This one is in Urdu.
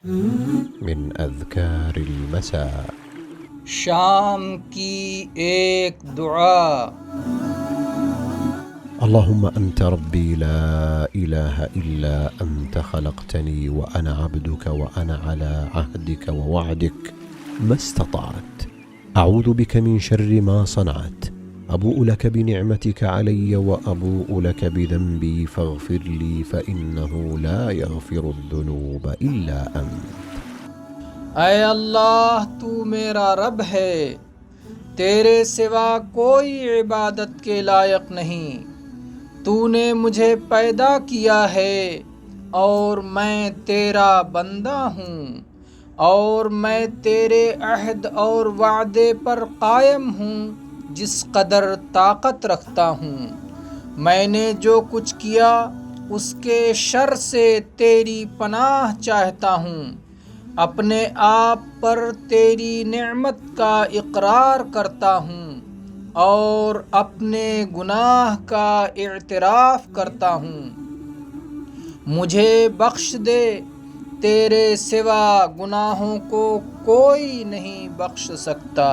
من أذكار المساء. شام کی ایک دعا. اللهم أنت ربي لا إله إلا أنت خلقتني وأنا عبدك وأنا على عهدك ووعدك ما استطعت أعوذ بك من شر ما صنعت أبوء لك بنعمتك علي وأبوء لك بذنبي فاغفر لي فإنه لا يغفر الذنوب إلا أنت. اے اللہ تو میرا رب ہے، تیرے سوا کوئی عبادت کے لائق نہیں. تو نے مجھے پیدا کیا ہے اور میں تیرا بندہ ہوں، اور میں تیرے عہد اور وعدے پر قائم ہوں جس قدر طاقت رکھتا ہوں. میں نے جو کچھ کیا اس کے شر سے تیری پناہ چاہتا ہوں. اپنے آپ پر تیری نعمت کا اقرار کرتا ہوں اور اپنے گناہ کا اعتراف کرتا ہوں. مجھے بخش دے، تیرے سوا گناہوں کو کوئی نہیں بخش سکتا.